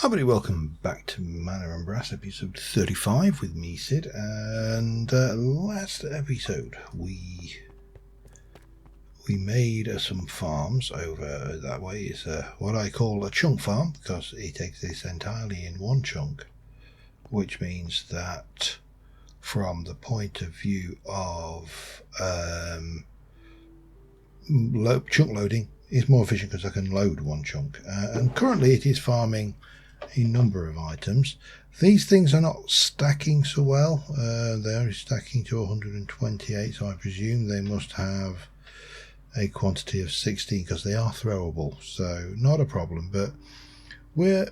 Everybody, welcome back to Mana and Brass, episode 35 with me, Sid. And last episode, we made some farms over that way. It's what I call a chunk farm because it exists entirely in one chunk, which means that from the point of view of chunk loading, it's more efficient because I can load one chunk. And currently, it is farming a number of items. These things are not stacking so well. They're only stacking to 128, so I presume they must have a quantity of 16 because they are throwable, so not a problem. But we've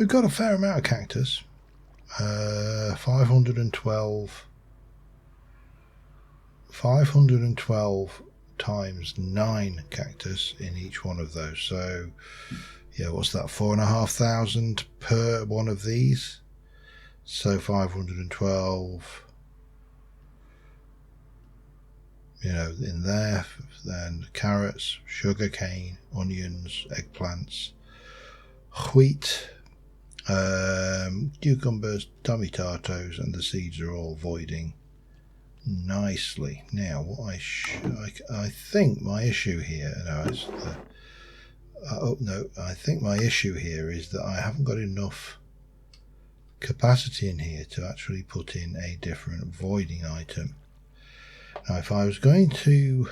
got a fair amount of cactus. 512 times 9 cactus in each one of those. So yeah, what's that, 4,500 per one of these? So 512, in there. Then carrots, sugar cane, onions, eggplants, wheat, cucumbers, tomatoes, and the seeds are all voiding nicely. Now, what I think my issue here, I think my issue here is that I haven't got enough capacity in here to actually put in a different voiding item. Now, if I was going to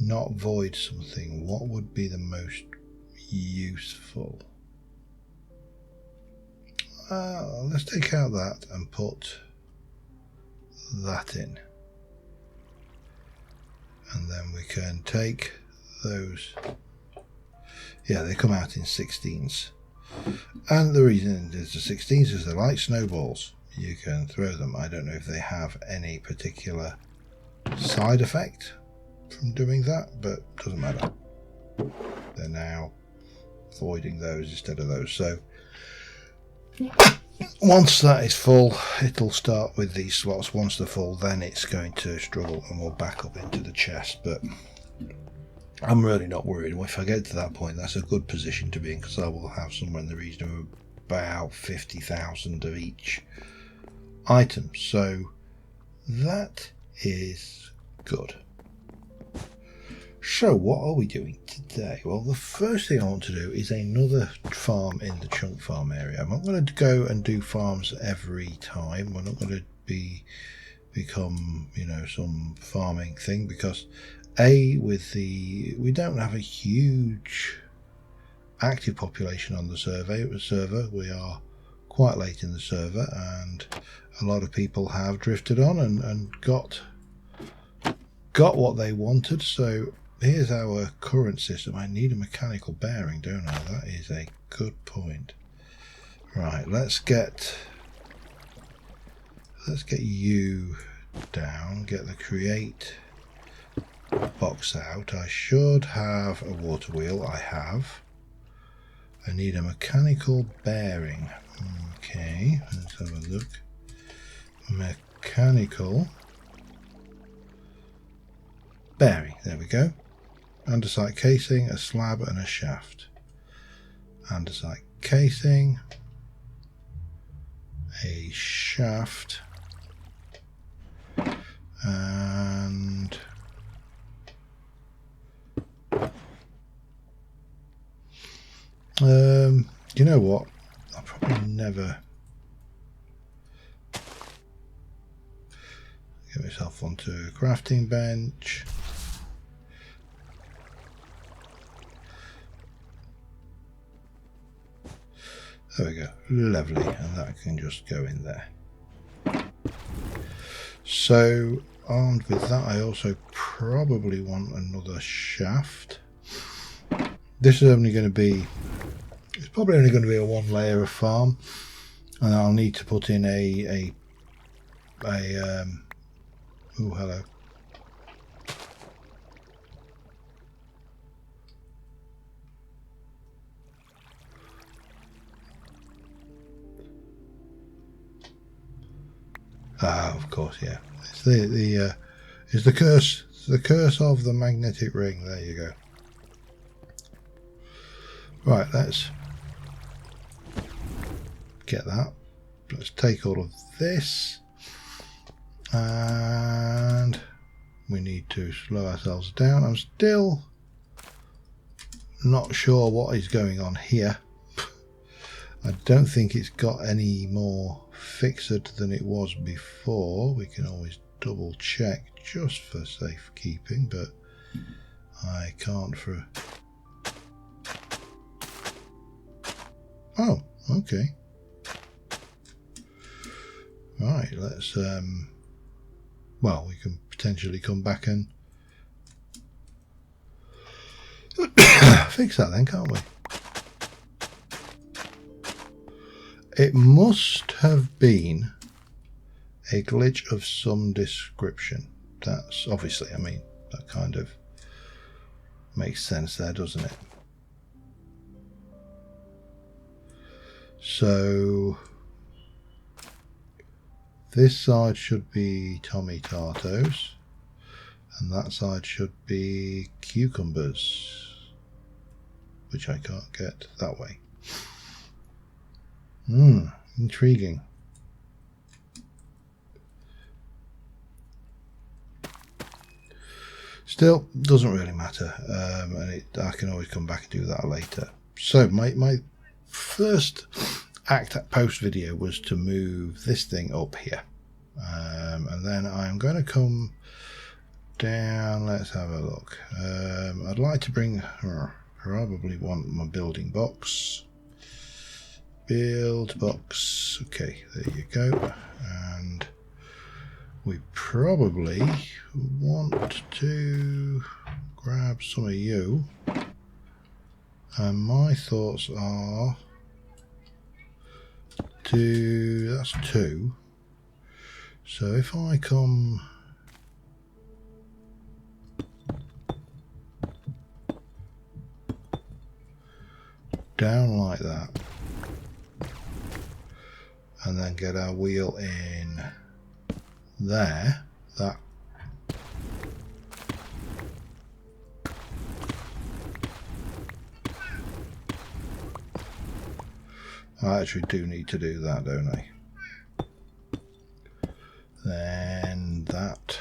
not void something, what would be the most useful? Let's take out that and put that in. And then we can take those. Yeah, they come out in 16s. And the reason there's the 16s is they're like snowballs. You can throw them. I don't know if they have any particular side effect from doing that, but doesn't matter. They're now voiding those instead of those. So once that is full, it'll start with these slots. Once they're full, then it's going to struggle and we'll back up into the chest. But I'm really not worried. If I get to that point, that's a good position to be in because I will have somewhere in the region of about 50,000 of each item. So that is good. So what are we doing today? Well, the first thing I want to do is another farm in the chunk farm area. I'm not going to go and do farms every time. We're not going to become some farming thing because we don't have a huge active population on the server. We are quite late in the server and a lot of people have drifted on and got what they wanted. So here's our current system. I need a mechanical bearing, don't I? That is a good point. Right, let's get you down, get the create box out. I should have a water wheel. I have. I need a mechanical bearing. Okay, let's have a look. Mechanical bearing. There we go. Andesite casing, a slab, and a shaft. Andesite casing, a shaft, and you know what? I'll probably never get myself onto a crafting bench. There we go, lovely, and that can just go in there. So armed with that, I also probably want another shaft. This is only going to be, it's probably only going to be a one layer of farm, and I'll need to put in oh hello. Ah, of course, yeah. It's it's the curse of the magnetic ring. There you go. Right, let's get that. Let's take all of this, and we need to slow ourselves down. I'm still not sure what is going on here. I don't think it's got any more fixed than it was before. We can always double check just for safekeeping, but I can't for... Oh, okay. Right, let's well, we can potentially come back and fix that then, can't we? It must have been a glitch of some description. That's obviously, I mean, that kind of makes sense there, doesn't it? So this side should be tomatoes, and that side should be cucumbers, which I can't get that way. Intriguing. Still, doesn't really matter, and I can always come back and do that later. So my first act at post video was to move this thing up here, and then I'm going to come down. Let's have a look. I'd like to bring, probably want my building box. Build box. Okay, there you go. And we probably want to grab some of you. And my thoughts are that's 2. So if I come down like that, and then get our wheel in there, that I actually do need to do that, don't I? Then that,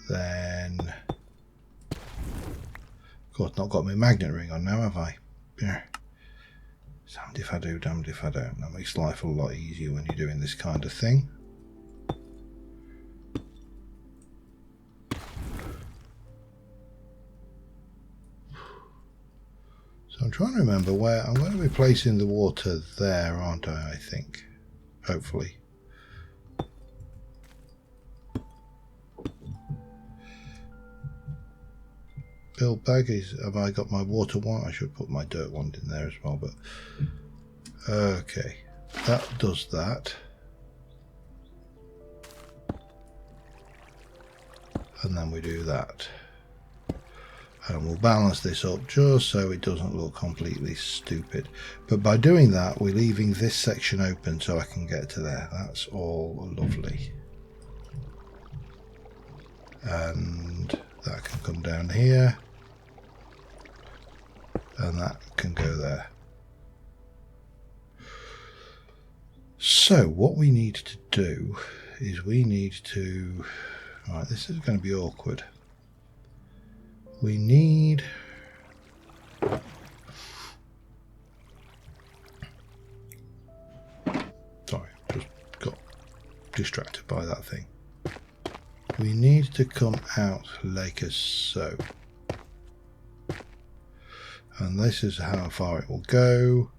then of course not got my magnet ring on now, have I? Yeah. Damned if I do, damned if I don't. That makes life a lot easier when you're doing this kind of thing. So I'm trying to remember where I'm going to be placing the water there, aren't I think. Hopefully. Build bag is, have I got my water one? I should put my dirt one in there as well, but okay, that does that. And then we do that. And we'll balance this up just so it doesn't look completely stupid. But by doing that, we're leaving this section open so I can get to there. That's all lovely. And that can come down here. And that can go there. So what we need to do is we need to... Right, this is going to be awkward. We need... Sorry, just got distracted by that thing. We need to come out like so. And this is how far it will go.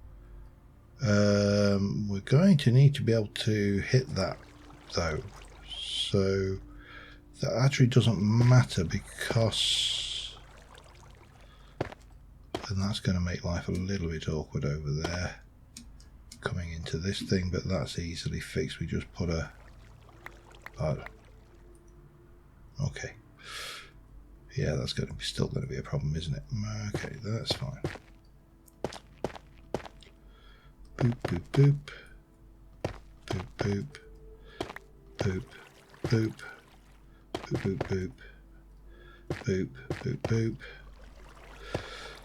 We're going to need to be able to hit that though. So that actually doesn't matter because then that's going to make life a little bit awkward over there coming into this thing, but that's easily fixed. We just put a okay. Yeah, that's going to be still going to be a problem, isn't it? Okay, that's fine. Boop, boop, boop. Boop, boop. Boop, boop. Boop, boop, boop. Boop, boop, boop.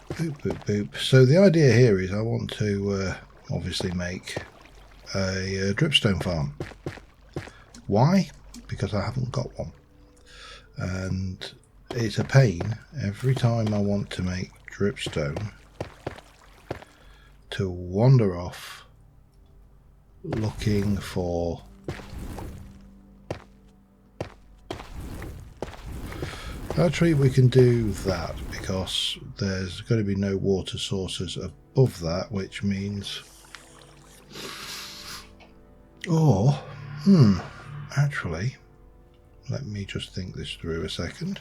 Boop, boop, boop. So the idea here is I want to obviously make a dripstone farm. Why? Because I haven't got one. And it's a pain every time I want to make dripstone to wander off looking for actually we can do that because there's going to be no water sources above that, which means actually let me just think this through a second.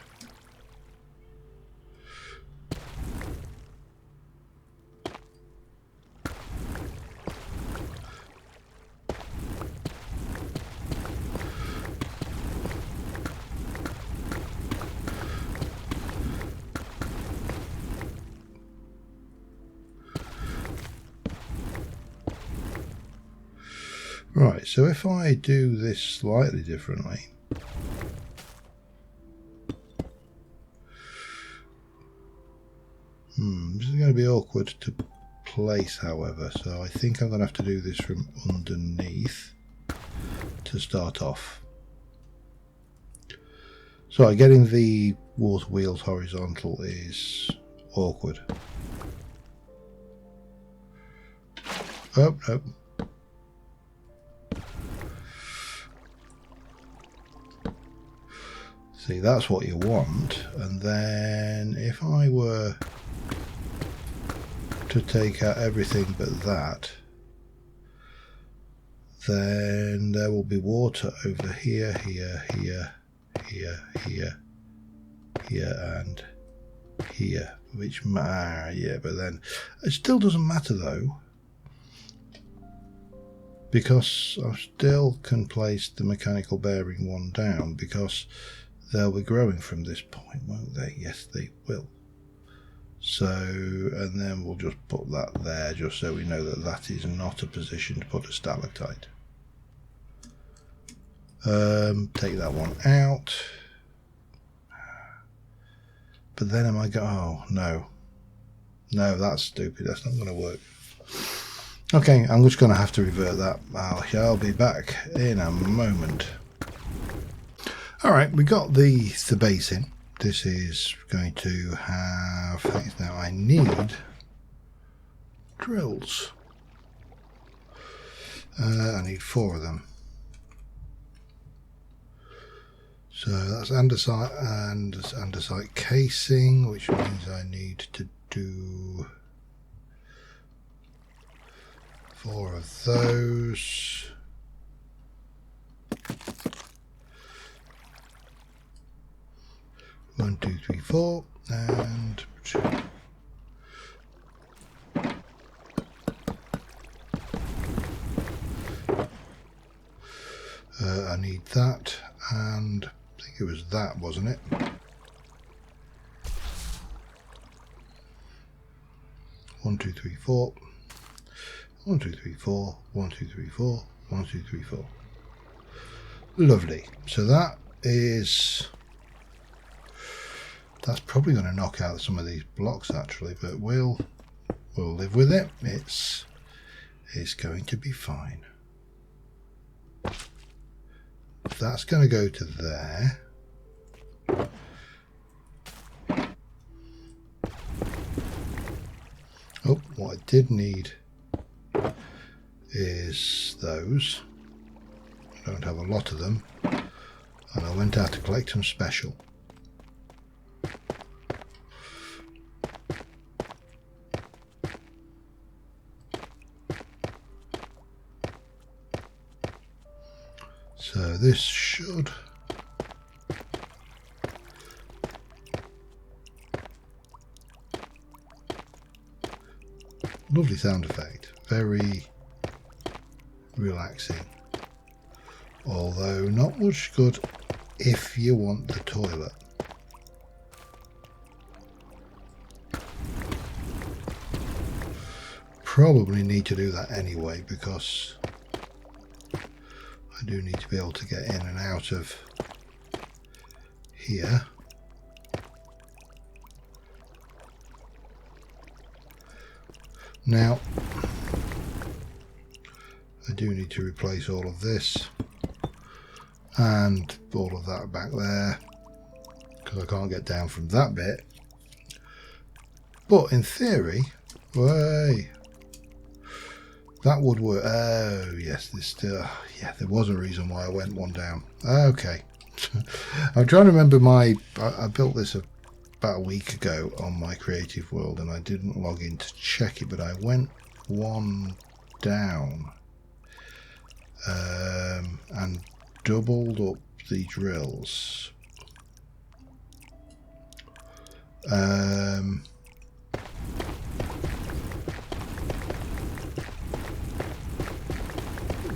Right, so if I do this slightly differently, this is going to be awkward to place, however, so I think I'm going to have to do this from underneath to start off. So getting the water wheels horizontal is awkward. Oh, no. See, that's what you want, and then if I were to take out everything but that, then there will be water over here, here, here, here, here, here, and here, which, yeah, but then it still doesn't matter though, because I still can place the mechanical bearing one down, because they'll be growing from this point, won't they? Yes, they will. So, and then we'll just put that there, just so we know that that is not a position to put a stalactite. Take that one out. But then am I going, oh, no. No, that's stupid. That's not going to work. Okay, I'm just going to have to revert that. I shall be back in a moment. Alright, we got the base in. This is going to have, now I need drills. I need 4 of them. So that's andesite and andesite casing, which means I need to do 4 of those. One, 2, 3, 4, and I need that, and I think it was that, wasn't it? One, 2, 3, 4. 1, 2, 3, 4. 1, 2, 3, 4. 1, 2, 3, 4. Lovely. So that is. That's probably going to knock out some of these blocks actually, but we'll live with it. It's going to be fine. That's going to go to there. Oh, what I did need is those. I don't have a lot of them, and I went out to collect them special. So this should lovely sound effect, very relaxing, although not much good if you want the toilet. Probably need to do that anyway, because I do need to be able to get in and out of here. Now, I do need to replace all of this and all of that back there because I can't get down from that bit. But in theory, way, that would work. Oh yes, this still, yeah, there was a reason why I went one down. Okay. I'm trying to remember I built this about a week ago on my Creative World and I didn't log in to check it, but I went one down and doubled up the drills.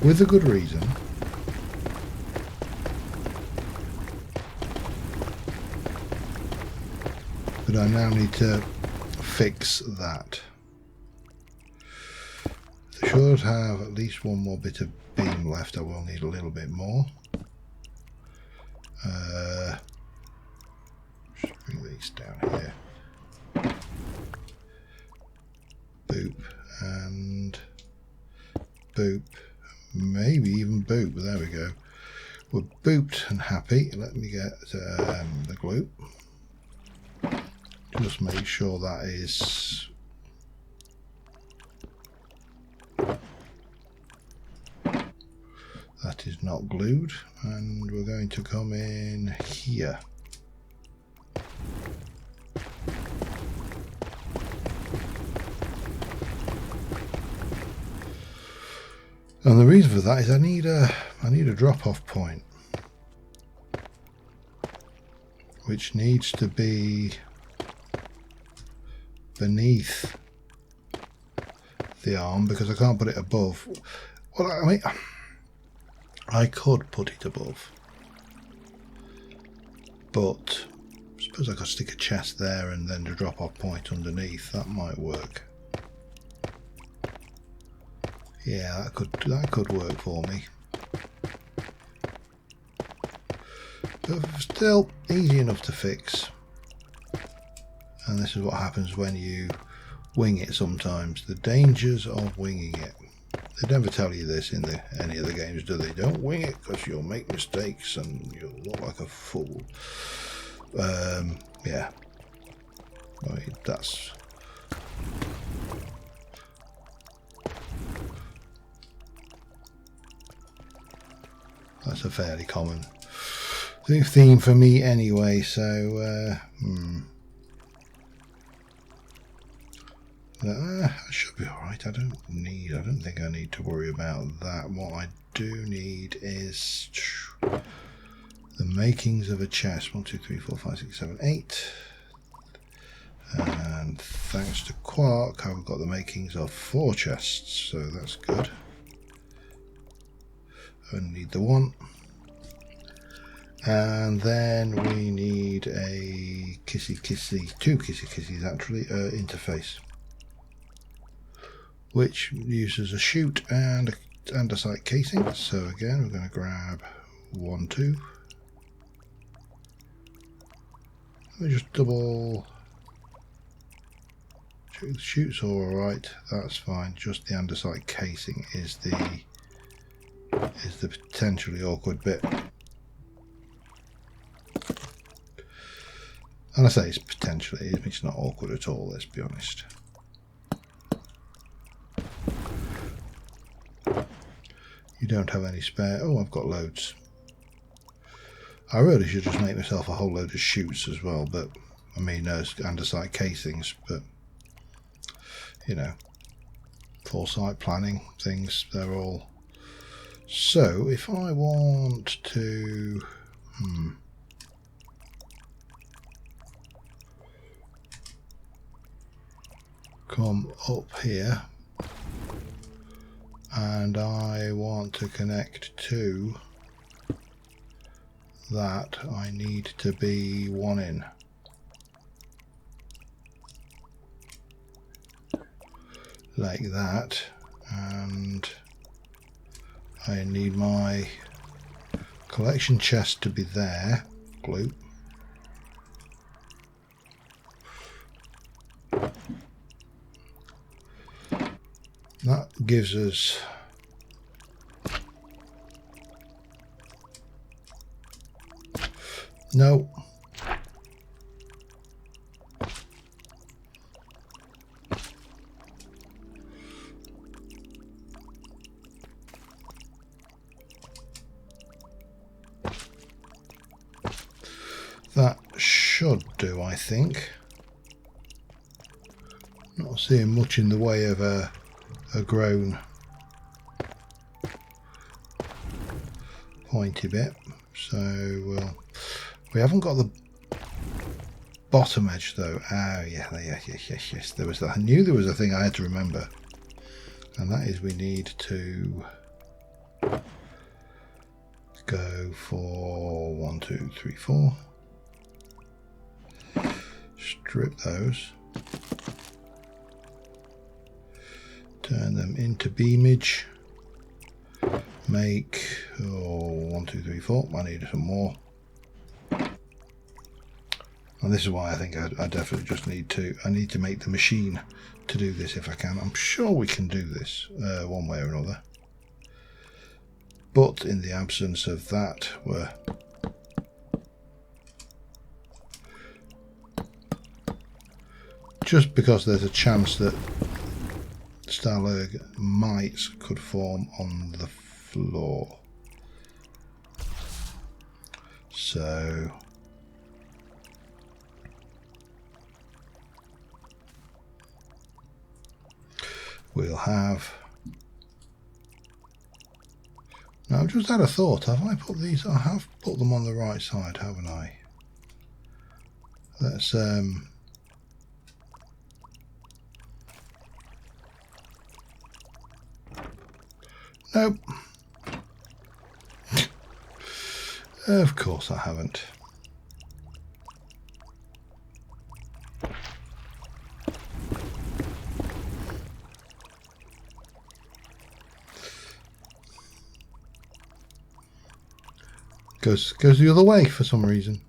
With a good reason. But I now need to fix that. I should have at least one more bit of beam left. I will need a little bit more. Just bring these down here. Boop and boop. Maybe even boop. There we go. We're booped and happy. Let me get the glue. Just make sure that is not glued, and we're going to come in here. And the reason for that is I need a drop-off point, which needs to be beneath the arm because I can't put it above. Well, I mean, I could put it above, but I suppose I could stick a chest there and then the drop-off point underneath. That might work. Yeah, that could work for me. But still easy enough to fix. And this is what happens when you wing it sometimes. The dangers of winging it. They never tell you this in any of the games, do they? Don't wing it because you'll make mistakes and you'll look like a fool. Yeah. I mean, that's a fairly common theme for me anyway, so I should be alright. I don't think I need to worry about that. What I do need is the makings of a chest. 1, 2, 3, 4, 5, 6, 7, 8. And thanks to Quark, I've got the makings of 4 chests, so that's good. Only need the one. And then we need a two kissy actually, interface, which uses a chute and andesite casing. So again, we're going to grab 1, 2. Let me just double. The chute's all right. That's fine. Just the andesite casing is the potentially awkward bit. And I say it's potentially, it's not awkward at all, let's be honest. You don't have any spare. Oh, I've got loads. I really should just make myself a whole load of chutes as well, but I mean, those andesite casings, but you know, foresight planning things, they're all. So if I want to come up here and I want to connect to that, I need to be 1 in. Like that, and I need my collection chest to be there. Glue. gives us no. That should do, I think. Not seeing much in the way of a grown pointy bit, so we haven't got the bottom edge though. Oh yeah, yes. There was that. I knew there was a thing I had to remember, and that is we need to go for 1, 2, 3, 4. Strip those. Turn them into beamage. Make 1, 2, 3, 4. I need some more. And this is why I think I definitely just need to make the machine to do this if I can. I'm sure we can do this one way or another. But in the absence of that, we're just because there's a chance that stalagmites could form on the floor. So we'll have. Now I've just had a thought. Have I put these? I have put them on the right side, haven't I? Let's nope. Of course I haven't. Goes the other way for some reason.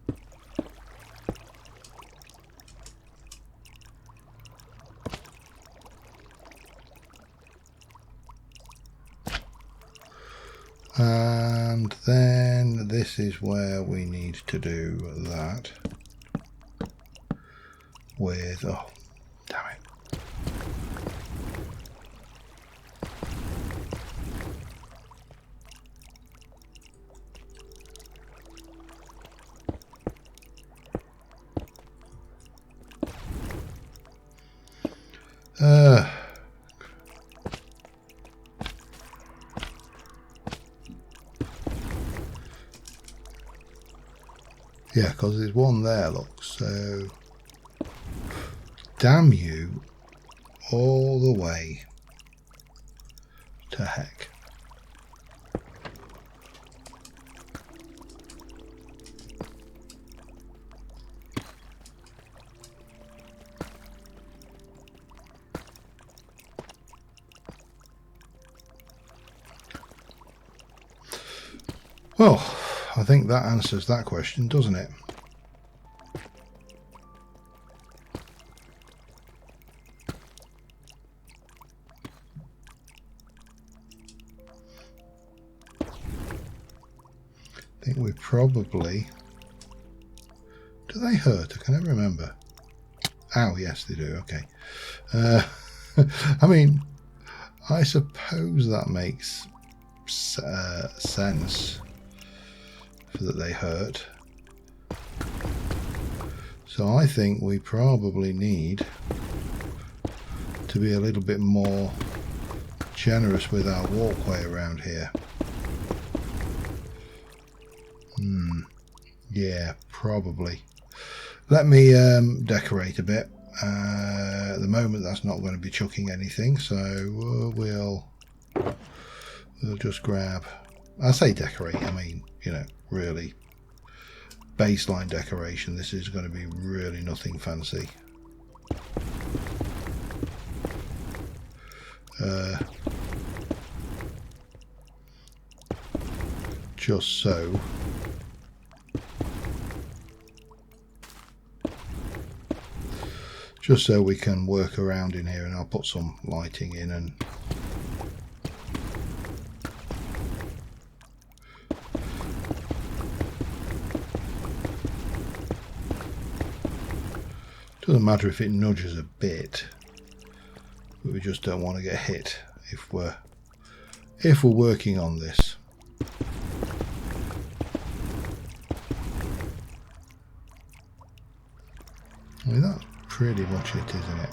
And then this is where we need to do that with, oh, damn it. Yeah, because there's one there, look, so damn you all the way to heck. Well, I think that answers that question, doesn't it? I think we probably... Do they hurt? I can never remember. Ow, yes they do, okay. I mean, I suppose that makes sense. That they hurt. So I think we probably need to be a little bit more generous with our walkway around here. Yeah, probably. Let me decorate a bit. At the moment that's not going to be chucking anything, so we'll just grab, I say decorate, I mean, you know, really baseline decoration. This is going to be really nothing fancy. Just so we can work around in here, and I'll put some lighting in and Doesn't matter if it nudges a bit, but we just don't want to get hit if we're working on this. I mean, that's pretty much it, isn't it?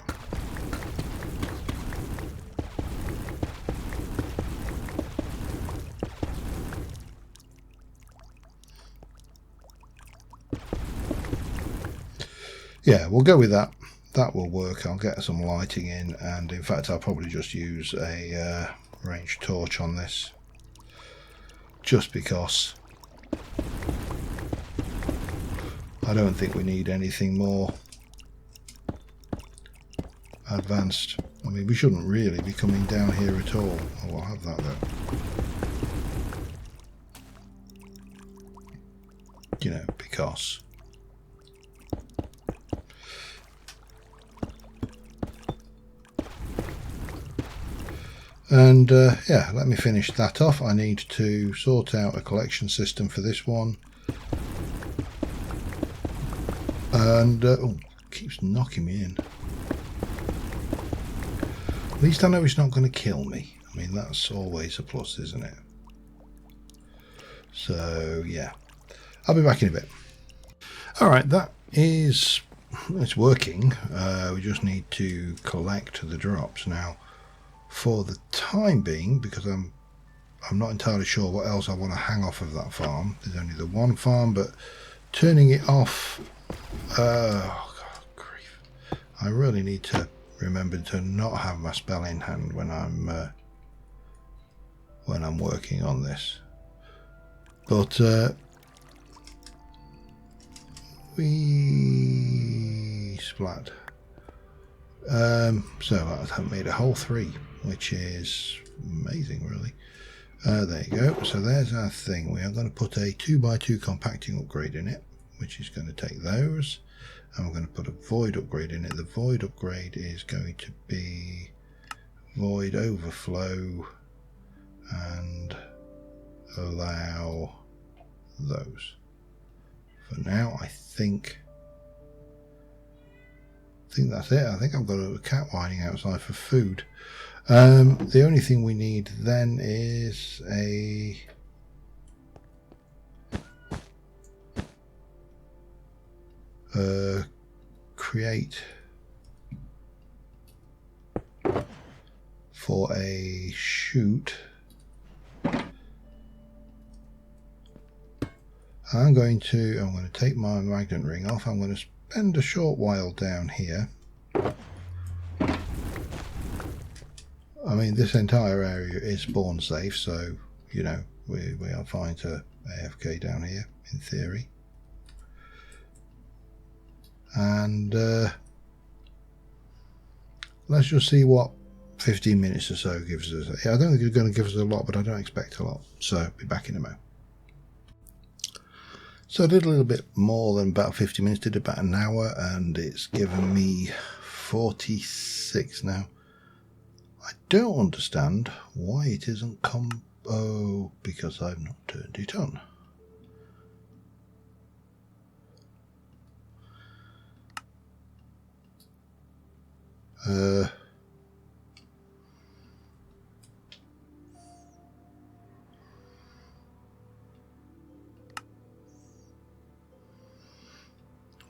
Yeah, we'll go with that. That will work. I'll get some lighting in, and in fact I'll probably just use a range torch on this, just because I don't think we need anything more advanced. I mean, we shouldn't really be coming down here at all. Oh, we'll have that though. You know, because and yeah, let me finish that off. I need to sort out a collection system for this one. And oh, keeps knocking me in. At least I know it's not going to kill me. I mean, that's always a plus, isn't it? So yeah, I'll be back in a bit. All right, it's working. We just need to collect the drops now. For the time being, because I'm not entirely sure what else I want to hang off of that farm. There's only the one farm, but turning it off. Oh God, grief! I really need to remember to not have my spell in hand when I'm working on this. But we splat. So I've made a whole 3, which is amazing, really. There you go. So there's our thing. We are going to put a 2x2 compacting upgrade in it, which is going to take those, and we're going to put a void upgrade in it. The void upgrade is going to be void overflow and allow those. For now, I think that's it. I think I've got a cat whining outside for food. The only thing we need then is a create for a chute. I'm going to take my magnet ring off. I'm going to spend a short while down here. I mean, this entire area is spawn safe, so you know we are fine to AFK down here in theory. And let's just see what 15 minutes or so gives us. I don't think it's going to give us a lot, but I don't expect a lot. So be back in a moment. So I did a little bit more than about 50 minutes, did about an hour, and it's given me 46 now. I don't understand why it isn't because I've not turned it on.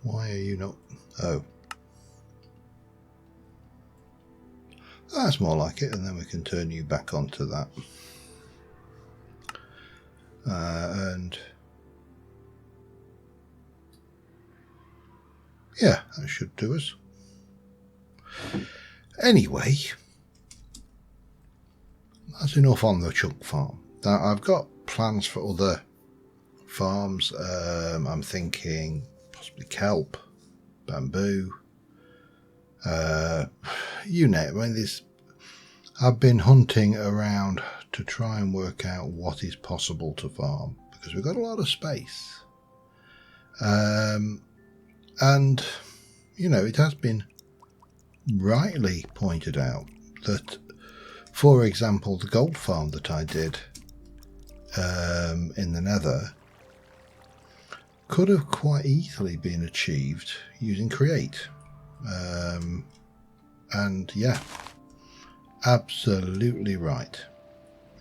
Why are you not? Oh. That's more like it, and then we can turn you back onto that. And yeah, that should do us. Anyway, that's enough on the chunk farm. Now I've got plans for other farms. I'm thinking possibly kelp, bamboo, you name it. I mean, I've been hunting around to try and work out what is possible to farm, because we've got a lot of space. And you know, it has been rightly pointed out that, for example, the gold farm that I did in the Nether could have quite easily been achieved using Create. And yeah, absolutely right.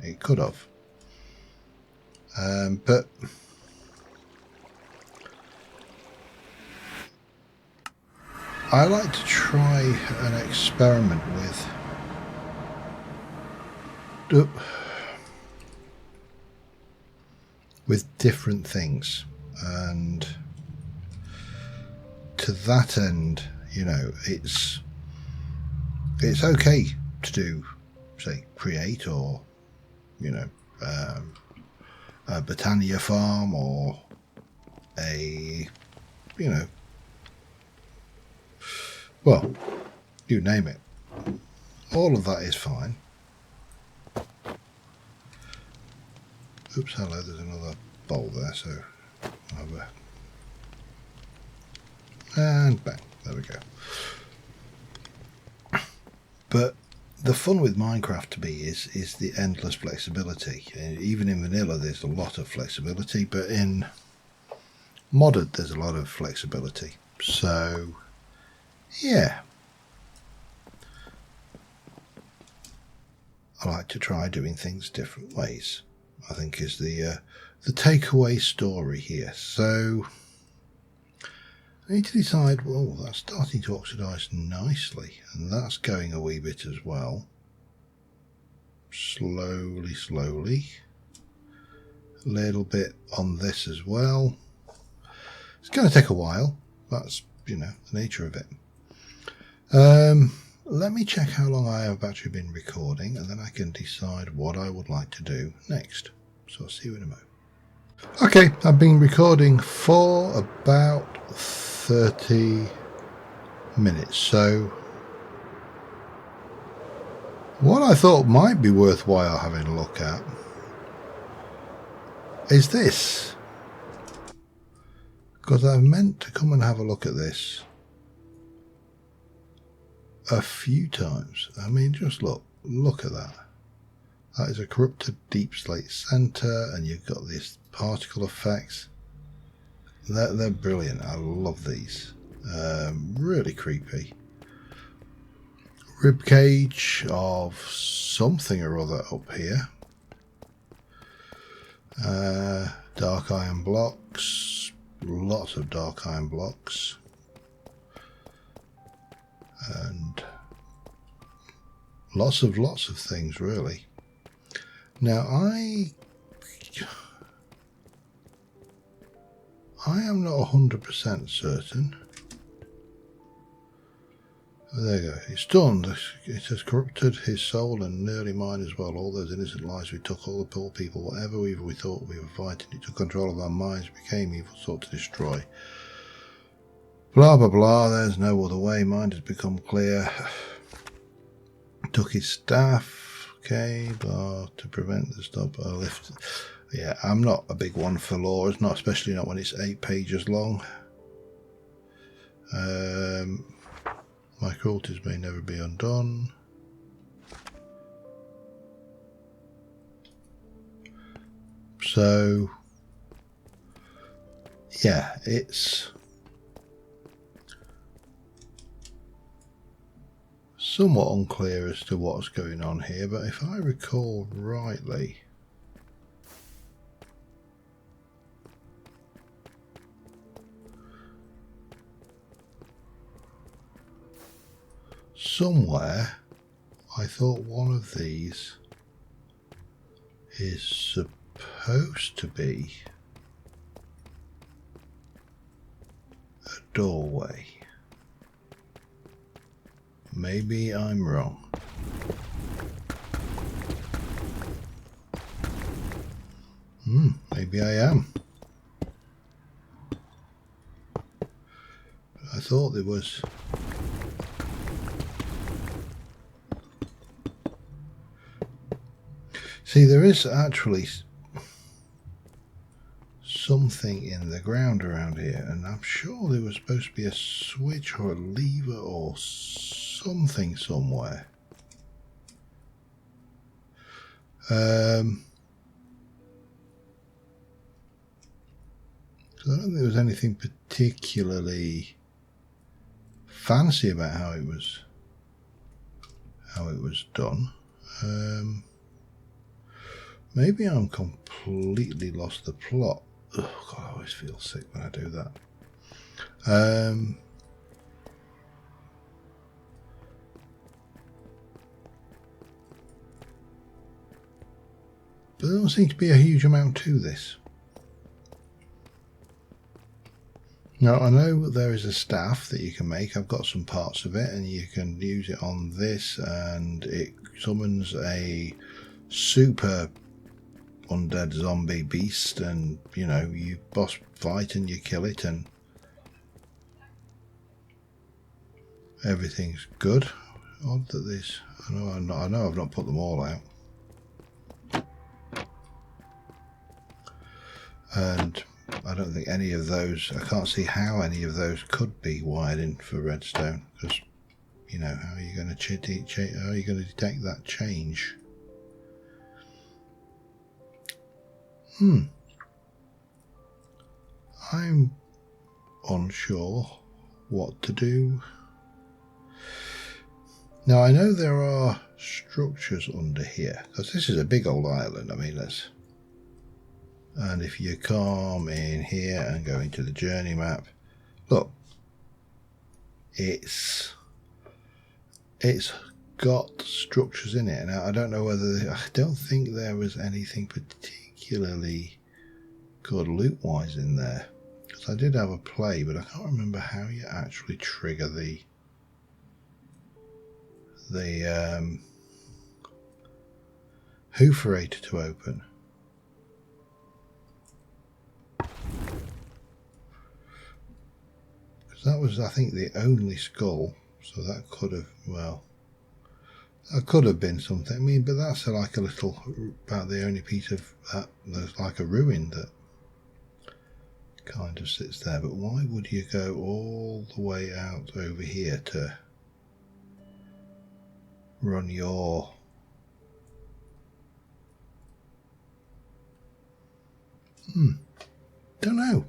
It could have. But I like to try an experiment with different things, and to that end, you know, it's okay to do, say, Create, or, you know, a Botania farm, or a, you know, well, you name it. All of that is fine. Oops, hello, there's another bowl there, so over. And bang, there we go. But the fun with Minecraft to me is the endless flexibility. Even in vanilla there's a lot of flexibility, but in modded there's a lot of flexibility. So yeah, I like to try doing things different ways, I think, is the takeaway story here. So I need to decide, well, that's starting to oxidise nicely, and that's going a wee bit as well. Slowly. A little bit on this as well. It's going to take a while. That's, you know, the nature of it. Let me check how long I have actually been recording, and then I can decide what I would like to do next. So I'll see you in a moment. Okay, I've been recording for about 30 minutes. So what I thought might be worthwhile having a look at is this, because I've meant to come and have a look at this a few times. I mean, just look at that. That is a corrupted deep slate center, and you've got these particle effects. They're brilliant. I love these. Really creepy. Rib cage of something or other up here. Dark iron blocks. Lots of dark iron blocks. And lots of things, really. Now I am not 100% certain. There you go. It's done. It has corrupted his soul and nearly mine as well. All those innocent lives we took, all the poor people, whatever evil we thought we were fighting, it took control of our minds, became evil, sought to destroy. Blah, blah, blah. There's no other way. Mind has become clear. Took his staff. Okay, blah, to prevent the stop. Lift. Yeah, I'm not a big one for laws, not especially not when it's 8 pages long. My cruelties may never be undone. So, yeah, it's somewhat unclear as to what's going on here, but if I recall rightly, somewhere I thought one of these is supposed to be a doorway. Maybe I'm wrong. Maybe I am. I thought there was... See, there is actually something in the ground around here, and I'm sure there was supposed to be a switch or a lever or something somewhere. I don't think there was anything particularly fancy about how it was done. Maybe I'm completely lost the plot. Oh God, I always feel sick when I do that. But there don't seem to be a huge amount to this. Now, I know there is a staff that you can make. I've got some parts of it, and you can use it on this, and it summons a super undead zombie beast, and you know, you boss fight and you kill it, and everything's good. Odd that this. I know I've not put them all out, and I don't think any of those. I can't see how any of those could be wired in for redstone, because you know, how are you going to detect that change? I'm unsure what to do. Now, I know there are structures under here, because this is a big old island. I mean, and if you come in here and go into the journey map, look, it's got structures in it. Now, I don't know whether, I don't think there was anything particularly good loot-wise in there, because I did have a play, but I can't remember how you actually trigger the hooferator to open. Because that was, I think, the only skull, so that could have, well, that could have been something. I mean, but that's like a little, about the only piece of that, there's like a ruin that kind of sits there. But why would you go all the way out over here to run your don't know.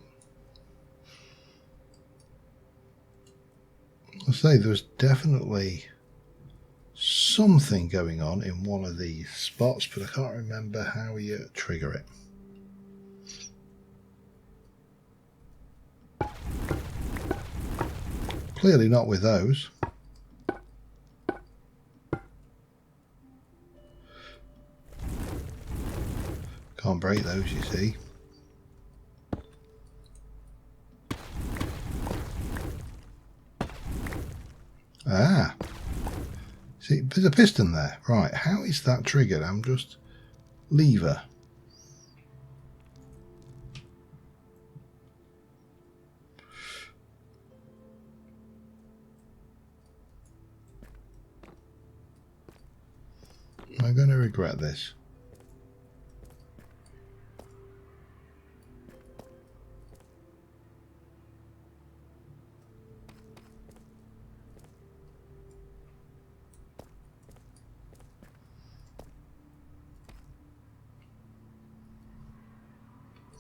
I'll say there's definitely something going on in one of these spots, but I can't remember how you trigger it. Clearly not with those. Can't break those, you see. Ah. See, there's a piston there. Right, how is that triggered? I'm just... lever. I'm going to regret this.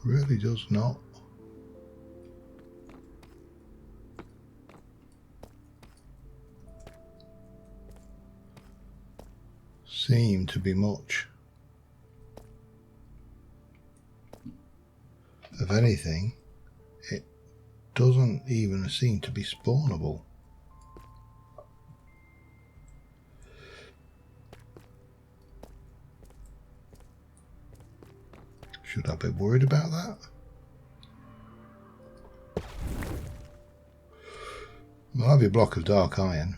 Really does not seem to be much of anything. It doesn't even seem to be spawnable. Should I be worried about that? I'll have your block of dark iron.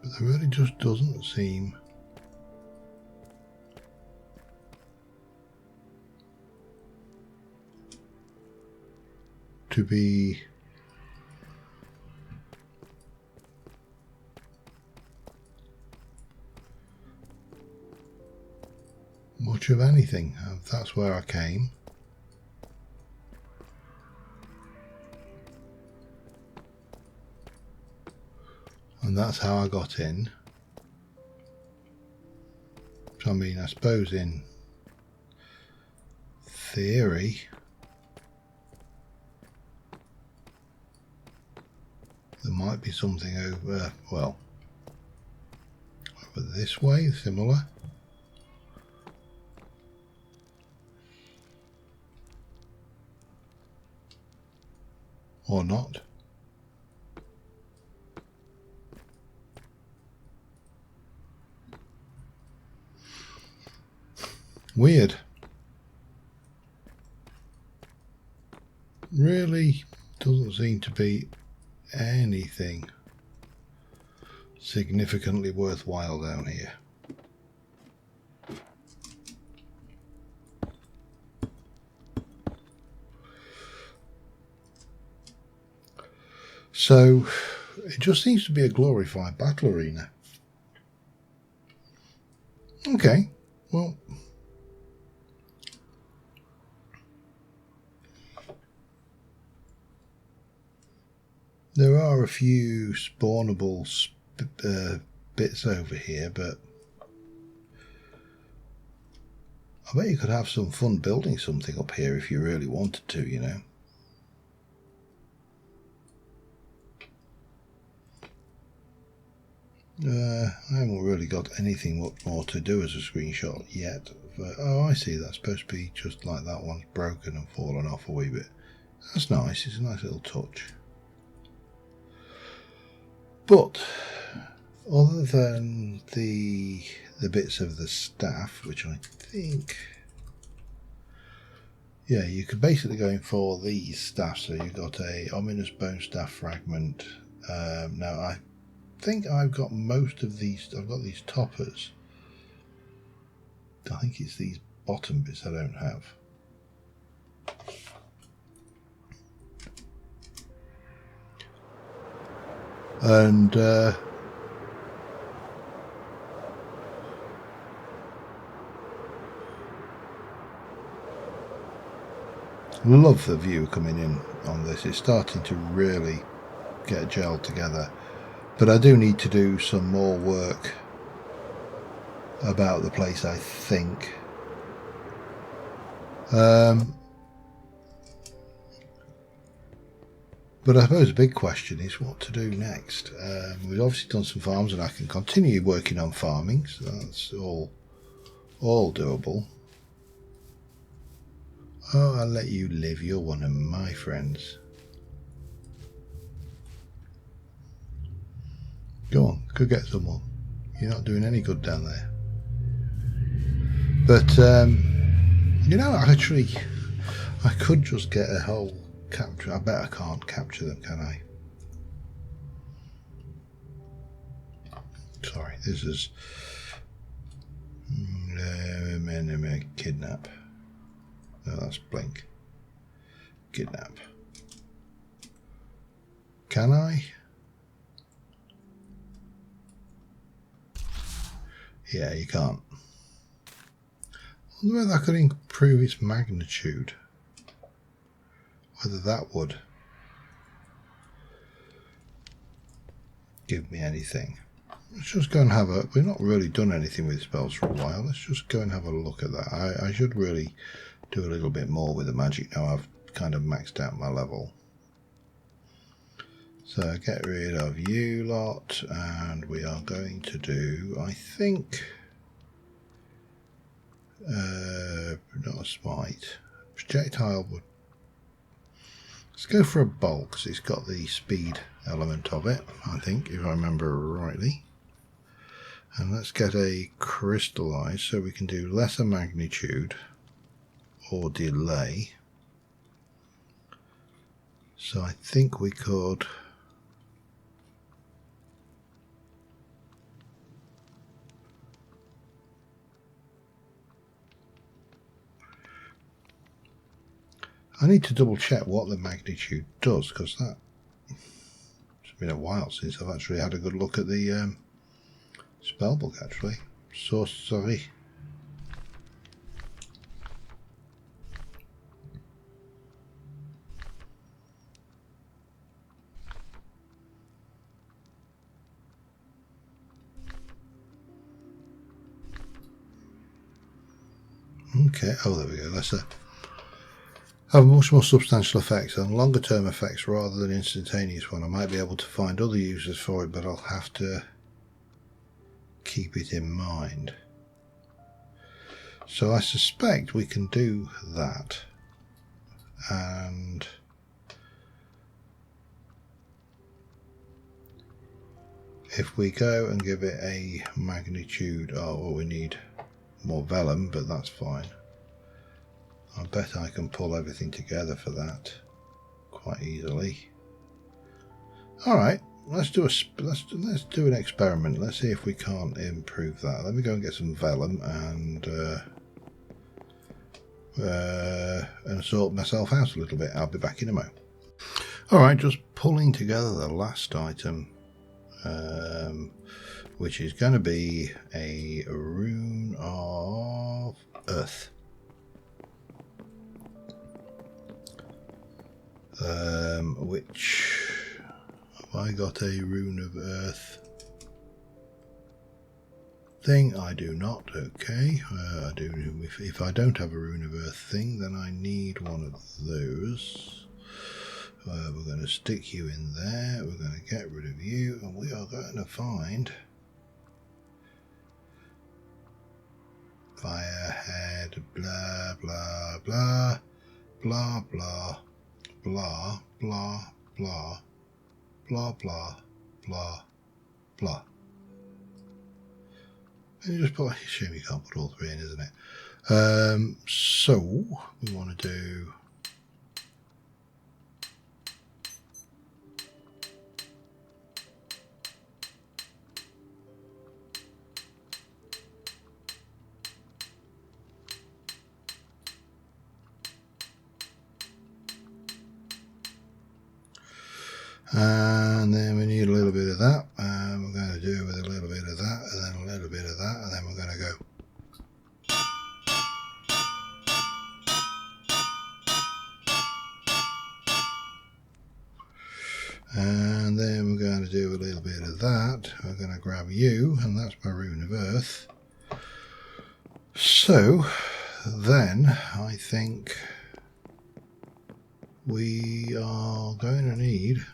But there really just doesn't seem to be much of anything. That's where I came. And that's how I got in. So, I mean, I suppose in theory, There might be something over, well, over this way, similar. Or not. Weird. Really doesn't seem to be anything significantly worthwhile down here. So it just seems to be a glorified battle arena. Okay, well, there are a few spawnable bits over here, but I bet you could have some fun building something up here if you really wanted to, you know. I haven't really got anything much more to do as a screenshot yet. But, oh, I see. That's supposed to be just like that one's broken and fallen off a wee bit. That's nice. It's a nice little touch. But other than the bits of the staff, which I think, yeah, you could basically go in for these staff. So you've got a ominous bone staff fragment. Now I think I've got most of these. I've got these toppers. I think it's these bottom bits I don't have. And love the view coming in on this. It's starting to really get gelled together. But I do need to do some more work about the place, I think. But I suppose the big question is what to do next. We've obviously done some farms, and I can continue working on farming, so that's all doable. Oh, I'll let you live. You're one of my friends. Go on, go get someone. You're not doing any good down there. But, you know, actually, I could just get a whole capture. I bet I can't capture them, can I? Sorry, this is kidnap. No, that's blink. Kidnap. Can I? Yeah, you can't. I wonder whether that could improve its magnitude. Whether that would give me anything. Let's just go and have a... We've not really done anything with spells for a while. Let's just go and have a look at that. I should really do a little bit more with the magic now I've kind of maxed out my level. So get rid of you lot, and we are going to do, I think, not a smite. Projectile would... Let's go for a bolt, because it's got the speed element of it, I think, if I remember rightly. And let's get a crystallize, so we can do lesser magnitude or delay. So I think we could... I need to double check what the magnitude does, because that... It's been a while since I've actually had a good look at the spellbook, actually. Sorcery. Okay, oh there we go, lesser. have much more substantial effects and longer term effects rather than instantaneous one. I might be able to find other uses for it, but I'll have to keep it in mind. So I suspect we can do that, and if we go and give it a magnitude, oh well, we need more vellum, but that's fine. I bet I can pull everything together for that quite easily. All right, let's do an experiment. Let's see if we can't improve that. Let me go and get some vellum and sort myself out a little bit. I'll be back in a moment. All right, just pulling together the last item, which is going to be a rune of earth. Which have I got a rune of earth thing? I do not. Okay, I do. If I don't have a rune of earth thing, then I need one of those. We're going to stick you in there. We're going to get rid of you, and we are going to find Firehead. Blah blah blah blah blah. Blah, blah, blah, blah, blah, blah, blah. And you just put, I assume you can't put all three in, isn't it? So, we want to do and then we need a little bit of that, and we're going to do with a little bit of that, and then a little bit of that, and then we're going to go and then we're going to do a little bit of that. We're going to grab you, and that's my rune of earth. So then I think we are going to need,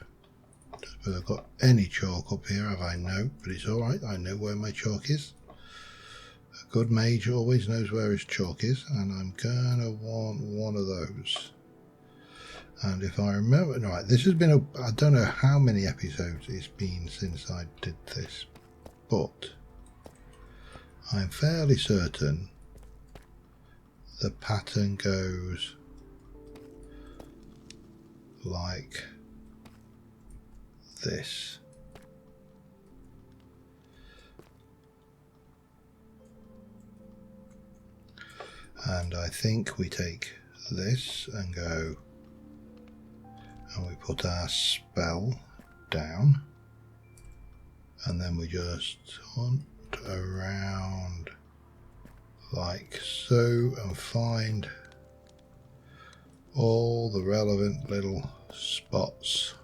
but I've got any chalk up here, have I? No, but it's alright, I know where my chalk is. A good mage always knows where his chalk is, and I'm gonna want one of those. And if I remember right, this has been I don't know how many episodes it's been since I did this, but I'm fairly certain the pattern goes like this. And I think we take this and go, and we put our spell down, and then we just hunt around like so and find all the relevant little spots.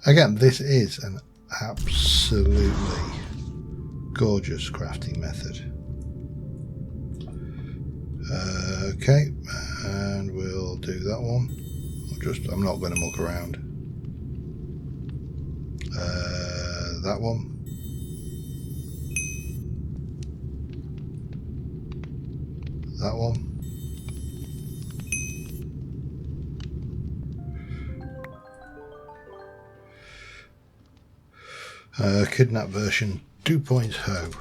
Again, this is an absolutely gorgeous crafting method. Okay, and we'll do that one. I'm not going to muck around. That one. That one. Kidnap version 2.0.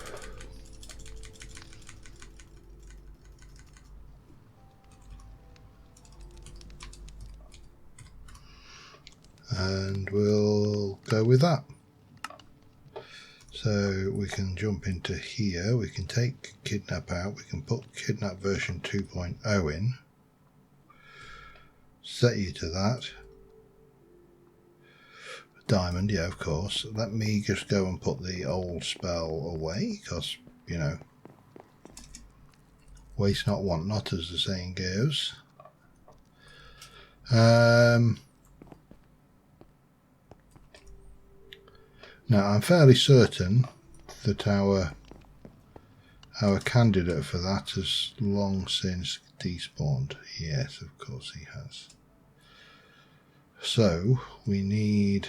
And we'll go with that. So we can jump into here, we can take Kidnap out, we can put Kidnap version 2.0 in, set you to that. Diamond, yeah, of course. Let me just go and put the old spell away, because, you know, waste not, want not, as the saying goes. Now, I'm fairly certain that our Our candidate for that has long since despawned. Yes, of course he has. So we need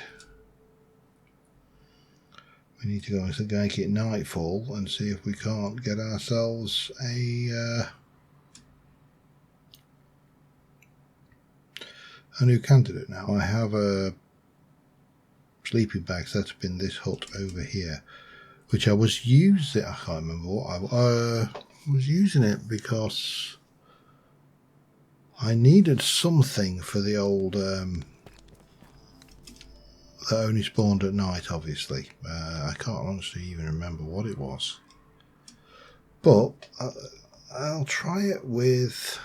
to go and make it nightfall and see if we can't get ourselves a new candidate. Now I have a sleeping bag set up in this hut over here, which I was using. I can't remember what I was using it because I needed something for the old that only spawned at night, obviously. I can't honestly even remember what it was, but I'll try it with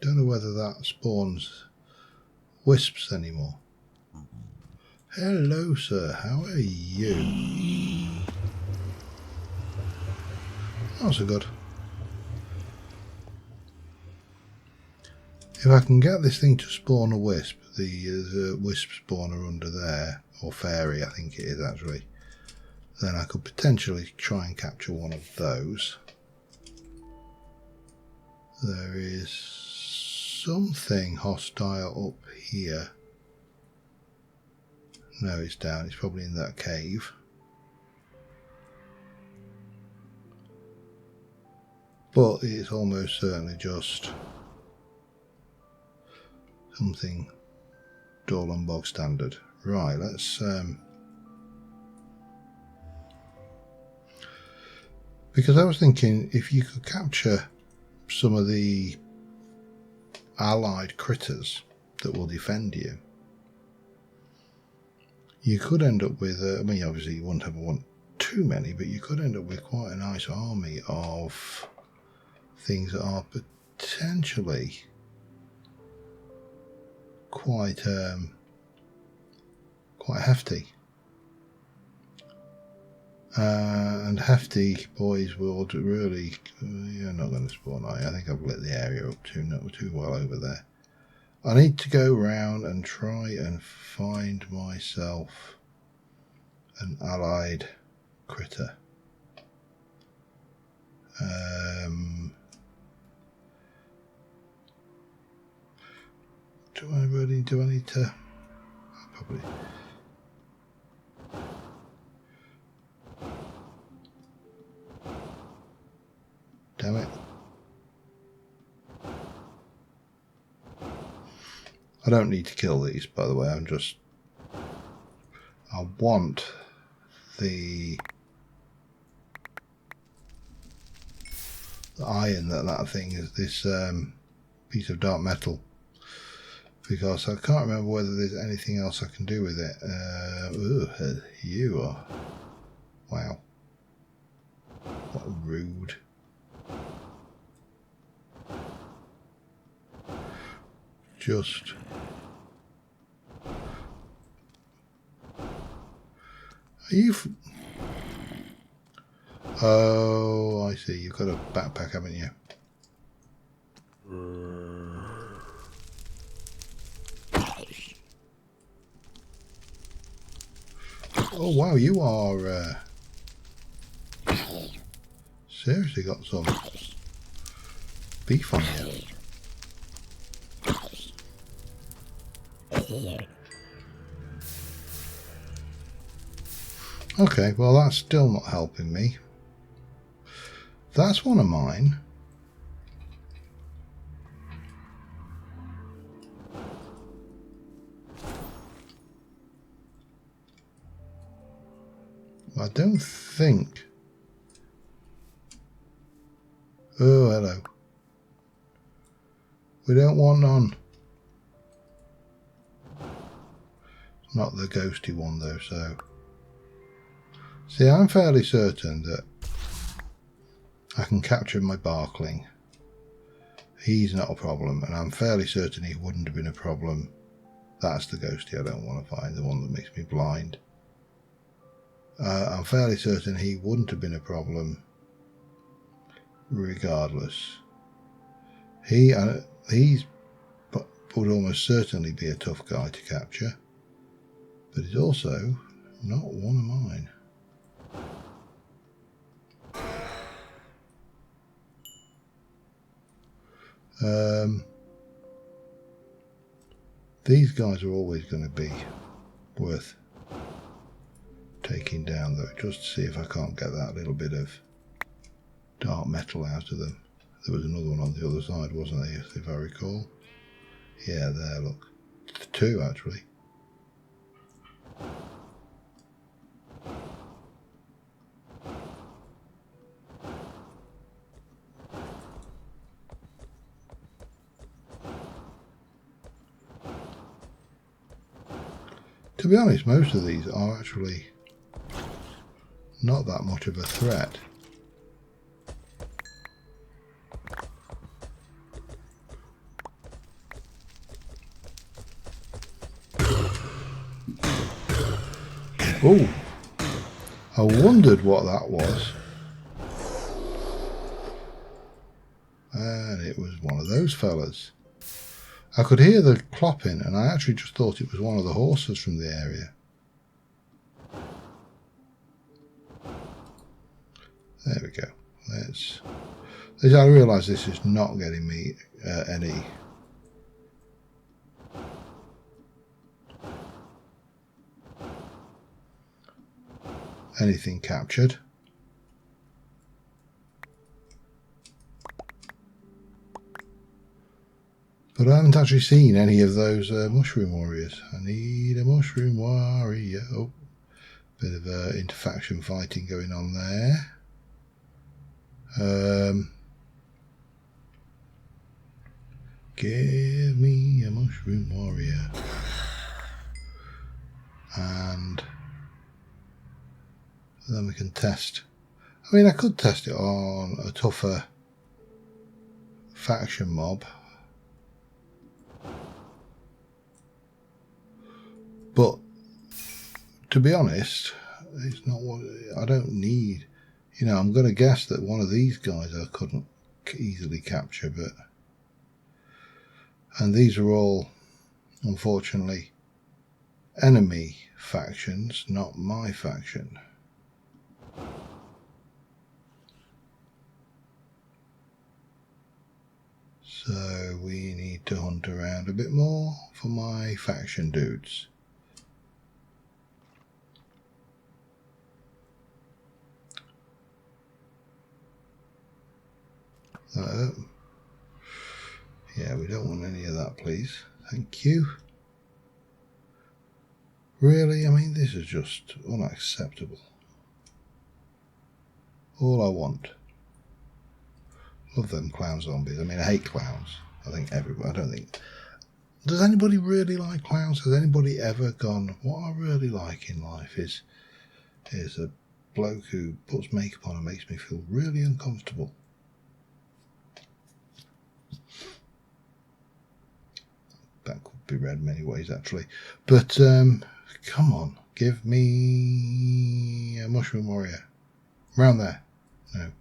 don't know whether that spawns wisps anymore. Hello, sir. How are you? Not so good. If I can get this thing to spawn a wisp, the wisp spawner under there, or fairy I think it is actually, then I could potentially try and capture one of those. There is something hostile up here. No, it's down. It's probably in that cave. But it's almost certainly just something dull and bog standard. Right, let's because I was thinking if you could capture some of the allied critters that will defend you, you could end up with I mean obviously you wouldn't ever want too many, but you could end up with quite a nice army of things that are potentially quite hefty. And hefty boys will really you're not going to spawn, are you? I think I've lit the area up too well over there. I need to go round and try and find myself an allied critter. Do I need to? Probably. Damn it. I don't need to kill these, by the way. I want the iron that thing is, this piece of dark metal, because I can't remember whether there's anything else I can do with it. You are... Wow. What rude. Just... Are you... Oh, I see. You've got a backpack, haven't you? Oh, wow. You are... seriously got some beef on you. Okay, well that's still not helping me. That's one of mine. I don't think... Oh, hello. We don't want none. Not the ghosty one though, so... See, I'm fairly certain that I can capture my Barkling. He's not a problem, and I'm fairly certain he wouldn't have been a problem. That's the ghosty I don't want to find, the one that makes me blind. I'm fairly certain he wouldn't have been a problem regardless. He's would almost certainly be a tough guy to capture, but he's also not one of mine. These guys are always going to be worth taking down, though, just to see if I can't get that little bit of dark metal out of them. There was another one on the other side, wasn't there, if I recall? Yeah, there, look. Two, actually. To be honest, most of these are actually not that much of a threat. Oh, I wondered what that was. And it was one of those fellas. I could hear the clopping, and I actually just thought it was one of the horses from the area. There we go. I realise this is not getting me anything captured. But I haven't actually seen any of those mushroom warriors. I need a mushroom warrior. Oh, bit of interfaction fighting going on there. Give me a mushroom warrior. And then we can test. I mean, I could test it on a tougher faction mob. But to be honest, it's not what I don't need. You know, I'm going to guess that one of these guys I couldn't easily capture, and these are all, unfortunately, enemy factions, not my faction. So we need to hunt around a bit more for my faction dudes. Yeah, we don't want any of that, please. Thank you. Really? I mean, this is just unacceptable. All I want. Love them clown zombies. I mean, I hate clowns. I think everybody. I don't think. Does anybody really like clowns? Has anybody ever gone, what I really like in life is a bloke who puts makeup on and makes me feel really uncomfortable. That could be read many ways, actually. But come on, give me a mushroom warrior. Round there. No.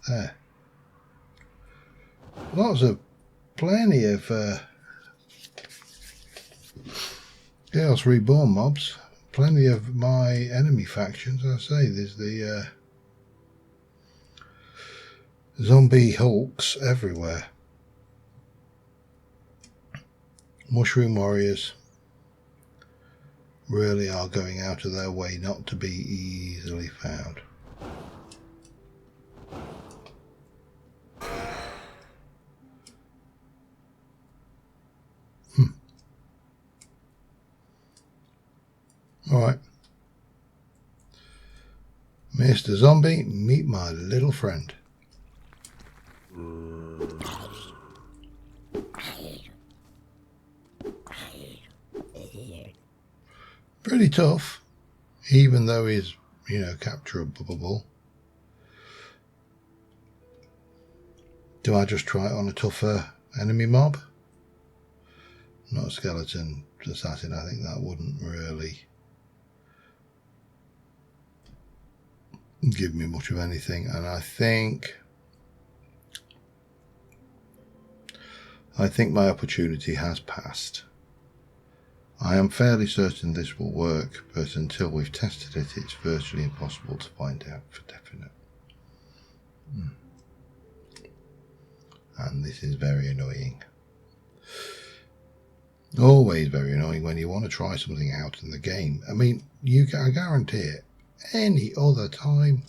There. Plenty of Chaos Reborn mobs. Plenty of my enemy factions. I say, there's the zombie hulks everywhere. Mushroom warriors really are going out of their way not to be easily found. Alright. Mr. Zombie, meet my little friend. Pretty tough, even though he's, you know, capturable. Do I just try it on a tougher enemy mob? Not a skeleton assassin. I think that wouldn't really give me much of anything, and I think I think my opportunity has passed. I am fairly certain this will work, but until we've tested it, it's virtually impossible to find out for definite. And this is very annoying. Always very annoying when you want to try something out in the game. I mean, I guarantee it, any other time,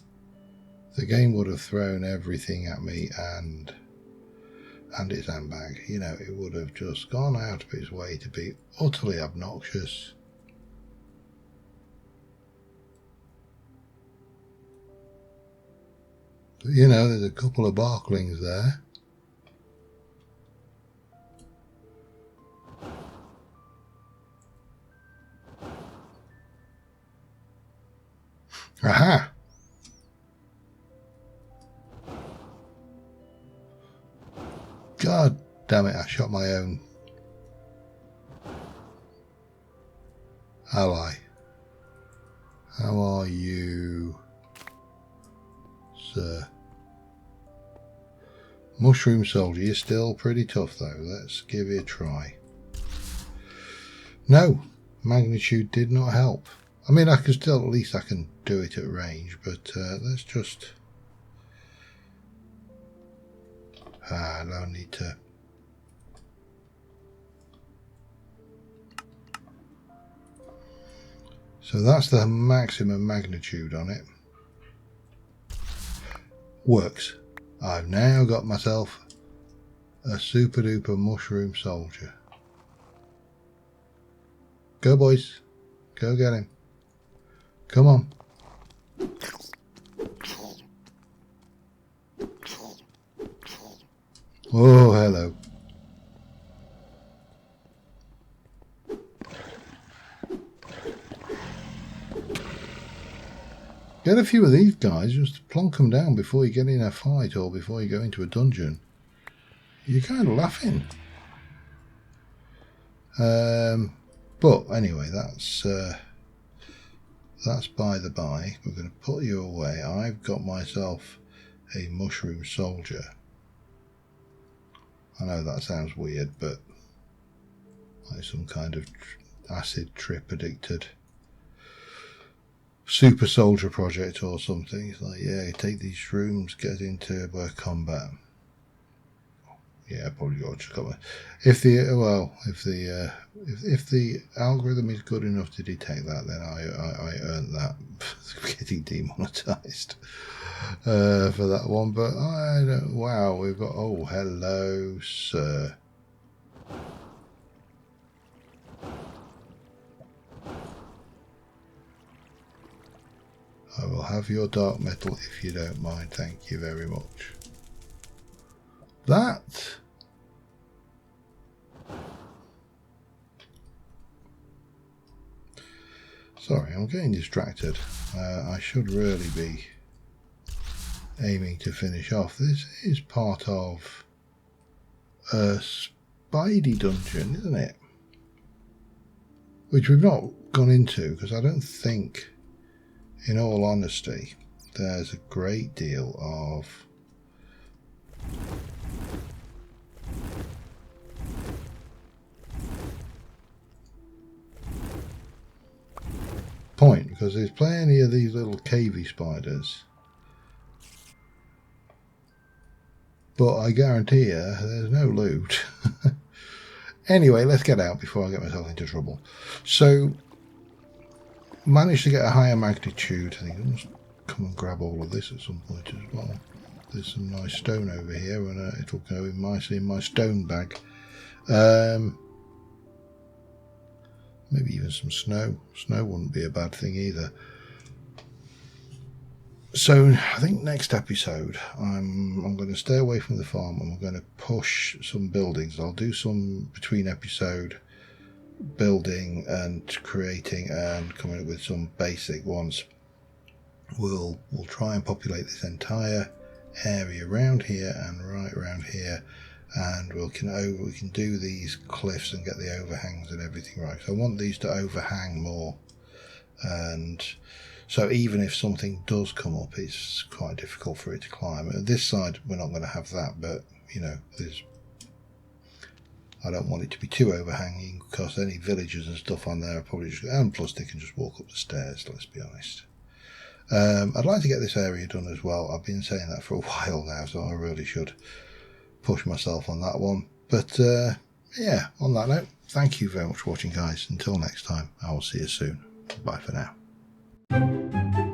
the game would have thrown everything at me and its handbag. You know, it would have just gone out of its way to be utterly obnoxious. You know, there's a couple of barklings there. Aha! God damn it, I shot my own ally. How are you, sir? Mushroom Soldier, you're still pretty tough though. Let's give it a try. No, magnitude did not help. I mean, I can still, at least I can do it at range, but let's just... I don't need to... So that's the maximum magnitude on it. Works. I've now got myself a super duper Mushroom Soldier. Go boys, go get him. Come on. Oh, hello. Get a few of these guys, just plonk them down before you get in a fight or before you go into a dungeon. You're kind of laughing. But anyway, that's by the by. We're going to put you away. I've got myself a Mushroom Soldier. I know that sounds weird, but like some kind of acid trip addicted super soldier project or something. It's like, yeah, take these shrooms, get into combat. Yeah, probably got to come. If the algorithm is good enough to detect that, then I earned that getting demonetized for that one. But I don't. Wow, we've got. Oh, hello, sir. I will have your dark metal if you don't mind. Thank you very much. That. Sorry, I'm getting distracted. I should really be aiming to finish off. This is part of a Spidey dungeon, isn't it? Which we've not gone into because I don't think, in all honesty, there's a great deal of point, because there's plenty of these little cavey spiders, but I guarantee you there's no loot. Anyway, let's get out before I get myself into trouble. So, managed to get a higher magnitude. I think I must come and grab all of this at some point as well. There's some nice stone over here, and it'll go in nicely in my stone bag. Maybe even some snow. Snow wouldn't be a bad thing either. So I think next episode I'm going to stay away from the farm and I'm going to push some buildings. I'll do some between episode building and creating and coming up with some basic ones. We'll try and populate this entire area around here and right around here, and we can do these cliffs and get the overhangs and everything right. So I want these to overhang more, and so even if something does come up, it's quite difficult for it to climb. At this side we're not going to have that, but you know, there's I don't want it to be too overhanging, because any villagers and stuff on there are probably just, and plus they can just walk up the stairs, let's be honest. I'd like to get this area done as well. I've been saying that for a while now, so I really should push myself on that one. But yeah, on that note, thank you very much for watching, guys. Until next time, I will see you soon. Bye for now.